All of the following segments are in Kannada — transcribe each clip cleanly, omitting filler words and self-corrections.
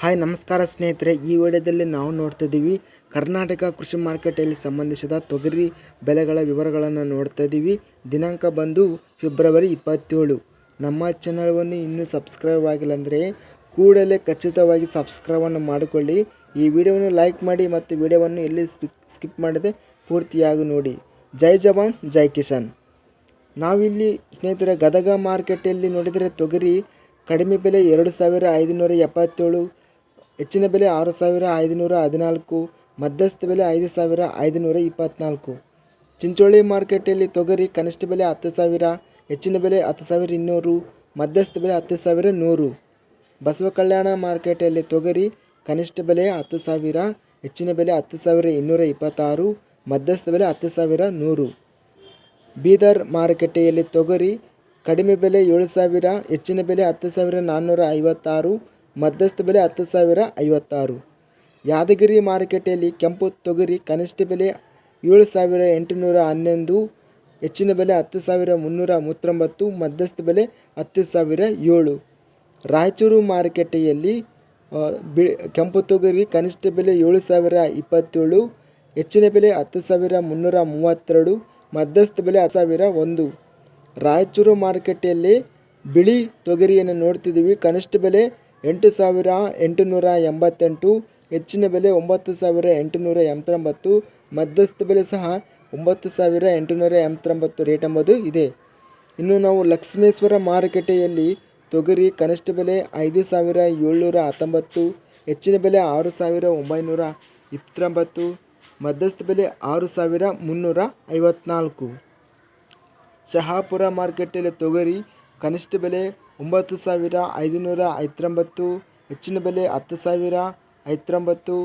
ಹಾಯ್ ನಮಸ್ಕಾರ ಸ್ನೇಹಿತರೆ, ಈ ವಿಡಿಯೋದಲ್ಲಿ ನಾವು ನೋಡ್ತಾ ಇದ್ದೀವಿ ಕರ್ನಾಟಕ ಕೃಷಿ ಮಾರ್ಕೆಟಲ್ಲಿ ಸಂಬಂಧಿಸಿದ ತೊಗರಿ ಬೆಲೆಗಳ ವಿವರಗಳನ್ನು ನೋಡ್ತಾ ಇದ್ದೀವಿ. ದಿನಾಂಕ ಬಂದು ಫೆಬ್ರವರಿ 27. ನಮ್ಮ ಚಾನಲವನ್ನು ಇನ್ನೂ ಸಬ್ಸ್ಕ್ರೈಬ್ ಆಗಿಲ್ಲ ಅಂದರೆ ಕೂಡಲೇ ಖಚಿತವಾಗಿ ಸಬ್ಸ್ಕ್ರೈಬನ್ನು ಮಾಡಿಕೊಳ್ಳಿ. ಈ ವಿಡಿಯೋವನ್ನು ಲೈಕ್ ಮಾಡಿ ಮತ್ತು ವಿಡಿಯೋವನ್ನು ಎಲ್ಲಿ ಸ್ಕಿಪ್ ಮಾಡದೆ ಪೂರ್ತಿಯಾಗಿ ನೋಡಿ. ಜೈ ಜವಾನ್ ಜೈ ಕಿಸಾನ್. ನಾವಿಲ್ಲಿ ಸ್ನೇಹಿತರೆ ಗದಗ ಮಾರ್ಕೆಟಲ್ಲಿ ನೋಡಿದರೆ ತೊಗರಿ ಕಡಿಮೆ ಬೆಲೆ 2577, ಹೆಚ್ಚಿನ ಬೆಲೆ 6514, ಮಧ್ಯಸ್ಥ ಬೆಲೆ 5524. ಚಿಂಚೋಳಿ ಮಾರ್ಕೆಟಲ್ಲಿ ತೊಗರಿ ಕನಿಷ್ಠ ಬೆಲೆ 10,000, ಹೆಚ್ಚಿನ ಬೆಲೆ 10,200, ಮಧ್ಯಸ್ಥ ಬೆಲೆ 10,100. ಬಸವ ಕಲ್ಯಾಣ ಮಾರ್ಕೆಟಲ್ಲಿ ತೊಗರಿ ಕನಿಷ್ಠ ಬೆಲೆ 10,000, ಹೆಚ್ಚಿನ ಬೆಲೆ 10,226, ಮಧ್ಯಸ್ಥ ಬೆಲೆ 10,100. ಬೀದರ್ ಮಾರುಕಟ್ಟೆಯಲ್ಲಿ ತೊಗರಿ ಕಡಿಮೆ ಬೆಲೆ 7,000, ಹೆಚ್ಚಿನ ಬೆಲೆ 10,456, ಮಧ್ಯಸ್ಥ ಬೆಲೆ 10,056. ಯಾದಗಿರಿ ಮಾರುಕಟ್ಟೆಯಲ್ಲಿ ಕೆಂಪು ತೊಗರಿ ಕನಿಷ್ಠ ಬೆಲೆ 7,811, ಹೆಚ್ಚಿನ ಬೆಲೆ 10,339, ಮಧ್ಯಸ್ಥ ಬೆಲೆ 10,007. ರಾಯಚೂರು ಮಾರುಕಟ್ಟೆಯಲ್ಲಿ ಕೆಂಪು ತೊಗರಿ ಕನಿಷ್ಠ ಬೆಲೆ 7,027, ಹೆಚ್ಚಿನ ಬೆಲೆ 10,332, ಮಧ್ಯಸ್ಥ ಬೆಲೆ 10,001. ರಾಯಚೂರು ಮಾರುಕಟ್ಟೆಯಲ್ಲಿ ಬಿಳಿ ತೊಗರಿಯನ್ನು ನೋಡ್ತಿದ್ದೀವಿ. ಕನಿಷ್ಠ ಬೆಲೆ 8,888, ಹೆಚ್ಚಿನ ಬೆಲೆ 9,889, ಮಧ್ಯಸ್ಥ ಬೆಲೆ ಸಹ 9,889 ರೇಟ್ ಎಂಬುದು ಇದೆ. ಇನ್ನು ನಾವು ಲಕ್ಷ್ಮೇಶ್ವರ ಮಾರುಕಟ್ಟೆಯಲ್ಲಿ ತೊಗರಿ ಕನಿಷ್ಠ ಬೆಲೆ 5,719, ಹೆಚ್ಚಿನ ಬೆಲೆ 6,929, ಮಧ್ಯಸ್ಥ ಬೆಲೆ 6,354. ಶಹಾಪುರ ಮಾರುಕಟ್ಟೆಯಲ್ಲಿ ತೊಗರಿ ಕನಿಷ್ಠ ಬೆಲೆ 9,519, ಹೆಚ್ಚಿನ ಬೆಲೆ 10,019,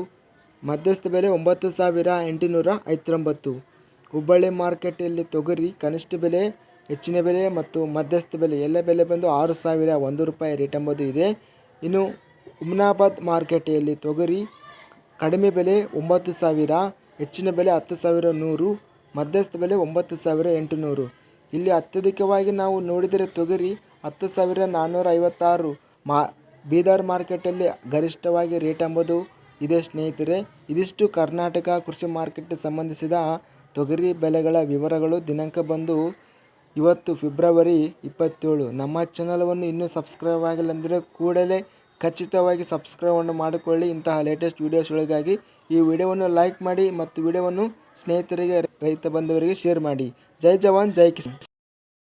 ಮಧ್ಯಸ್ಥ ಬೆಲೆ 9,819. ಹುಬ್ಬಳ್ಳಿ ಮಾರುಕಟ್ಟೆಯಲ್ಲಿ ತೊಗರಿ ಕನಿಷ್ಠ ಬೆಲೆ, ಹೆಚ್ಚಿನ ಬೆಲೆ ಮತ್ತು ಮಧ್ಯಸ್ಥ ಬೆಲೆ ಎಲ್ಲ ಬೆಲೆ ಬಂದು 6,001 ರೂಪಾಯಿ ರೇಟ್ ಎಂಬುದು ಇದೆ. ಇನ್ನು ಹುಮ್ನಾಬಾದ್ ಮಾರುಕಟ್ಟೆಯಲ್ಲಿ ತೊಗರಿ ಕಡಿಮೆ ಬೆಲೆ 9,000, ಹೆಚ್ಚಿನ ಬೆಲೆ 10,100, ಮಧ್ಯಸ್ಥ ಬೆಲೆ 9,800. ಇಲ್ಲಿ ಅತ್ಯಧಿಕವಾಗಿ ನಾವು ನೋಡಿದರೆ ತೊಗರಿ 10,456 ಬೀದರ್ ಮಾರ್ಕೆಟಲ್ಲಿ ಗರಿಷ್ಠವಾಗಿ ರೇಟ್ ಎಂಬುದು ಇದೆ ಸ್ನೇಹಿತರೆ. ಇದಿಷ್ಟು ಕರ್ನಾಟಕ ಕೃಷಿ ಮಾರ್ಕೆಟ್ಗೆ ಸಂಬಂಧಿಸಿದ ತೊಗರಿ ಬೆಲೆಗಳ ವಿವರಗಳು. ದಿನಾಂಕ ಬಂದು ಇವತ್ತು ಫೆಬ್ರವರಿ 27. ನಮ್ಮ ಚಾನಲವನ್ನು ಇನ್ನೂ ಸಬ್ಸ್ಕ್ರೈಬ್ ಆಗಿಲ್ಲ ಅಂದರೆ ಕೂಡಲೇ ಖಚಿತವಾಗಿ ಸಬ್ಸ್ಕ್ರೈಬನ್ನು ಮಾಡಿಕೊಳ್ಳಿ. ಇಂತಹ ಲೇಟೆಸ್ಟ್ ವೀಡಿಯೋಸ್ಗಳಿಗಾಗಿ ಈ ವಿಡಿಯೋವನ್ನು ಲೈಕ್ ಮಾಡಿ ಮತ್ತು ವಿಡಿಯೋವನ್ನು ಸ್ನೇಹಿತರಿಗೆ, ರೈತ ಬಂಧುವರಿಗೆ ಶೇರ್ ಮಾಡಿ. ಜೈ ಜವಾನ್ ಜೈ ಕಿಸಾನ್.